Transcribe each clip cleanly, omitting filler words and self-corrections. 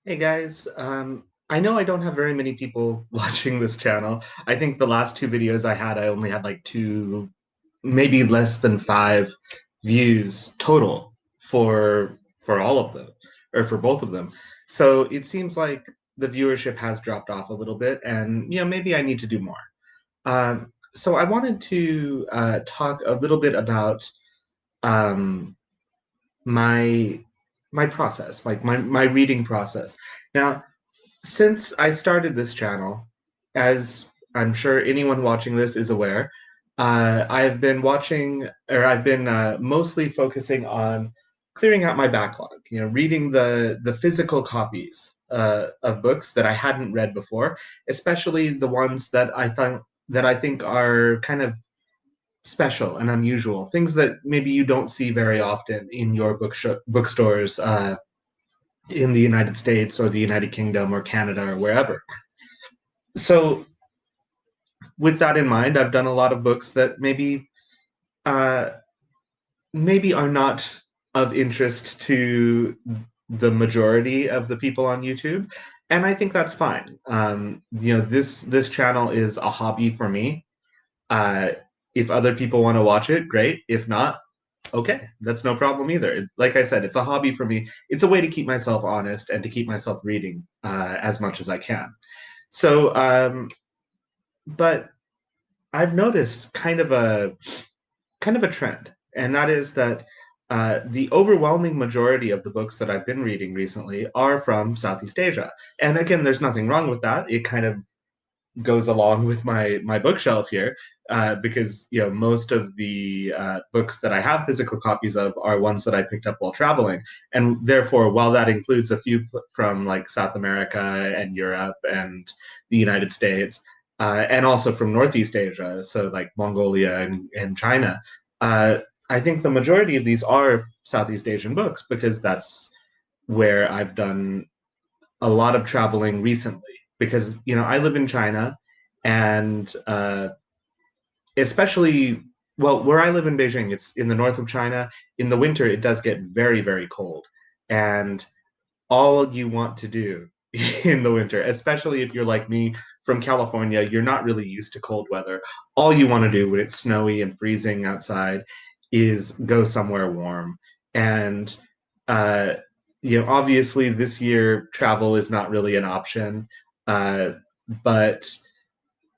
Hey guys, I know I don't have very many people watching this channel. I think the last two videos I had, I only had like two, maybe less than five views total for all of them, or for both of them. So it seems like the viewership has dropped off a little bit, and maybe I need to do more. So I wanted to talk a little bit about um, my my process, like my reading process. Now, since I started this channel, as I'm sure anyone watching this is aware, I've been watching, or I've been mostly focusing on clearing out my backlog. Reading the physical copies of books that I hadn't read before, especially the ones that I think are kind of special and unusual, things that maybe you don't see very often in your bookstores in the United States or the United Kingdom or Canada or wherever. So, with that in mind, I've done a lot of books that uh, maybe are not of interest to the majority of the people on YouTube, and I think that's fine. This channel is a hobby for me. Uh, if other people want to watch it, great. If not, okay, that's no problem either. Like I said, it's a hobby for me. It's a way to keep myself honest and to keep myself reading as much as I can. So, but I've noticed kind of a trend, and that is that the overwhelming majority of the books that I've been reading recently are from Southeast Asia. And again, there's nothing wrong with that. It kind of goes along with my bookshelf here, because most of the books that I have physical copies of are ones that I picked up while traveling, and therefore, while that includes a few from like South America and Europe and the United States, and also from Northeast Asia, so like Mongolia and China, uh, I think the majority of these are Southeast Asian books because that's where I've done a lot of traveling recently because I live in China, and especially, well, where I live in Beijing, it's in the north of China. In the winter, it does get very, very cold, and all you want to do in the winter, especially if you're like me from California, you're not really used to cold weather. All you want to do when it's snowy and freezing outside is go somewhere warm. And uh, obviously this year travel is not really an option. Uh, but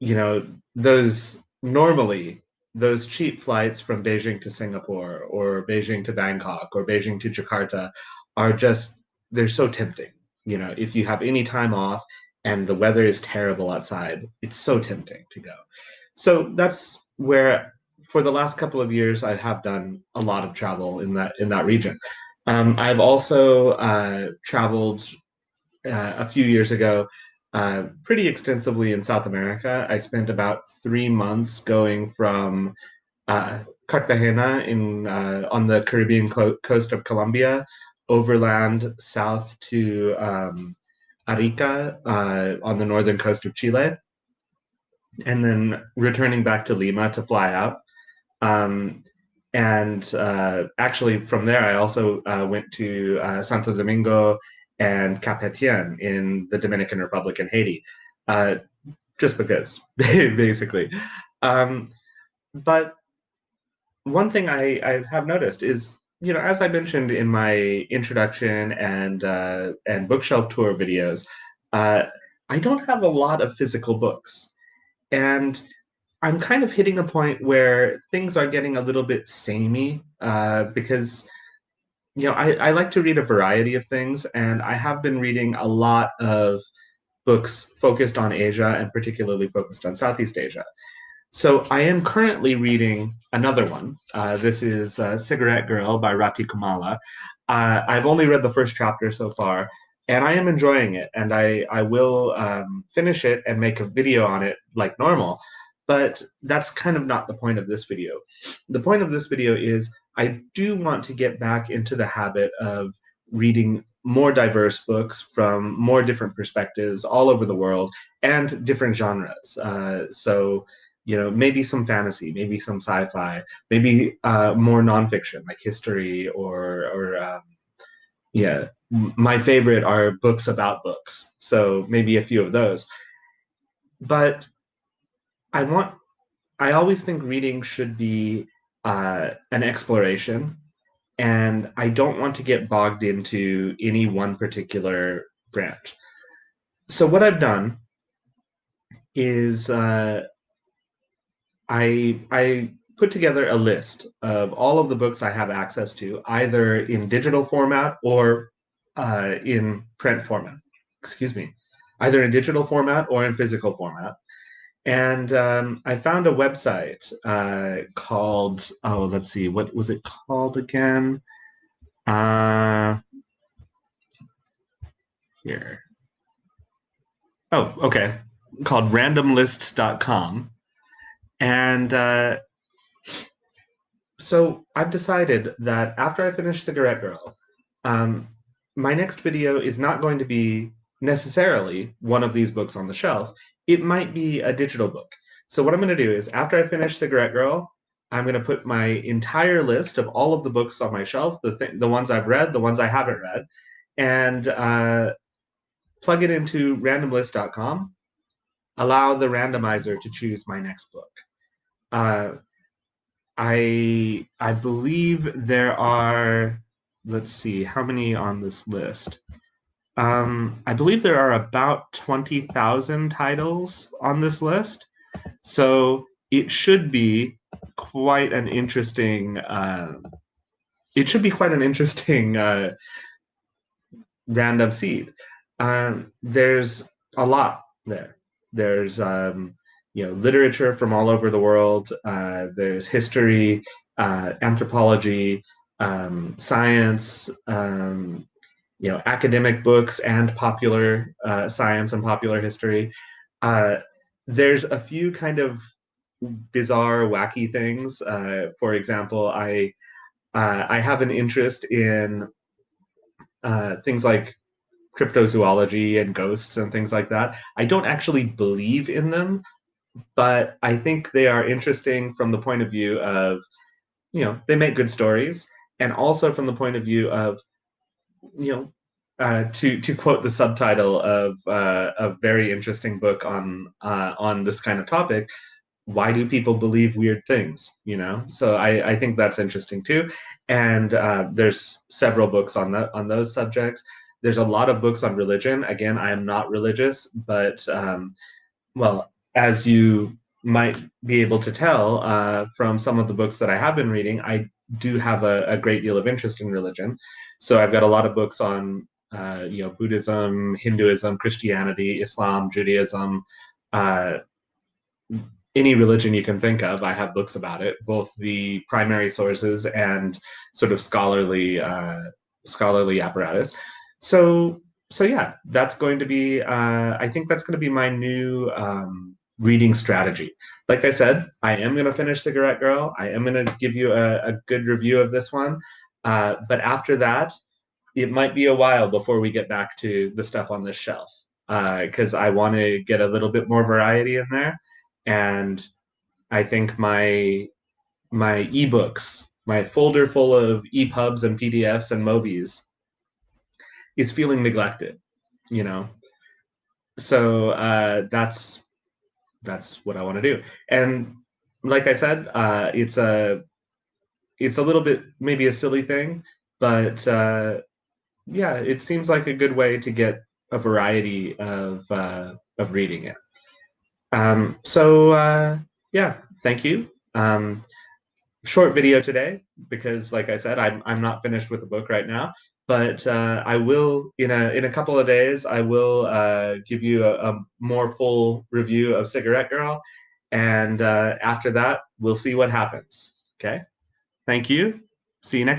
you know, those normally those cheap flights from Beijing to Singapore or Beijing to Bangkok or Beijing to Jakarta are just they're so tempting. If you have any time off and the weather is terrible outside, it's so tempting to go. So that's where for the last couple of years I have done a lot of travel in that region. I've also traveled a few years ago pretty extensively in South America. I spent about 3 months going from Cartagena on the Caribbean coast of Colombia, overland south to Arica on the northern coast of Chile, and then returning back to Lima to fly out. Um, and actually, from there, I also went to Santo Domingo and Cap Haitien in the Dominican Republic and Haiti, uh, just because, basically. Um, but one thing I have noticed is, as I mentioned in my introduction and bookshelf tour videos, uh, I don't have a lot of physical books, and I'm kind of hitting a point where things are getting a little bit samey because I like to read a variety of things, and I have been reading a lot of books focused on Asia and particularly focused on Southeast Asia. So I am currently reading another one. This is Cigarette Girl by Rati Kumala. I've only read the first chapter so far, and I am enjoying it. And I will finish it and make a video on it like normal. But that's kind of not the point of this video. The point of this video is I do want to get back into the habit of reading more diverse books from more different perspectives all over the world and different genres. So maybe some fantasy, maybe some sci-fi, maybe more nonfiction like history or Yeah, my favorite are books about books. So maybe a few of those. But I want, I always think reading should be an exploration, and I don't want to get bogged into any one particular branch. So what I've done is I put together a list of all of the books I have access to, either in digital format or in print format. Excuse me, either in digital format or in physical format. And I found a website called, oh, let's see, what was it called again? Uh, Here. Oh, okay. Called randomlists.com. And so I've decided that after I finish Cigarette Girl, um, my next video is not going to be necessarily one of these books on the shelf. It might be a digital book. So what I'm going to do is after I finish Cigarette Girl, I'm going to put my entire list of all of the books on my shelf, the ones I've read, the ones I haven't read, and plug it into randomlist.com, allow the randomizer to choose my next book. Uh, I believe there are, let's see, how many on this list? I believe there are about 20,000 titles on this list. So it should be quite an interesting random seed. There's a lot there. There's literature from all over the world. There's history, anthropology, science, academic books and popular science and popular history. Uh, there's a few kind of bizarre, wacky things. For example, I have an interest in things like cryptozoology and ghosts and things like that. I don't actually believe in them, but I think they are interesting from the point of view of, they make good stories, and also from the point of view of, you know, to quote the subtitle of a very interesting book on this kind of topic, why do people believe weird things? So I think that's interesting too. And there's several books on those subjects. There's a lot of books on religion. Again, I am not religious, but well, as you might be able to tell from some of the books that I have been reading, I do have a great deal of interest in religion. So I've got a lot of books on Buddhism, Hinduism, Christianity, Islam, Judaism, uh, any religion you can think of. I have books about it, both the primary sources and sort of scholarly apparatus. So so yeah, that's going to be. I think that's going to be my new reading strategy. Like I said, I am going to finish Cigarette Girl. I am going to give you a good review of this one. But after that, it might be a while before we get back to the stuff on this shelf because I want to get a little bit more variety in there. And I think my ebooks, my folder full of EPUBs and PDFs and Mobies is feeling neglected, you know. So that's what I want to do. And like I said, it's a little bit maybe a silly thing, but yeah, it seems like a good way to get a variety of reading it. So yeah, thank you. Short video today because, like I said, I'm not finished with the book right now. But I will in a couple of days. I will give you a more full review of Cigarette Girl, and after that, we'll see what happens. Okay. Thank you. See you next time.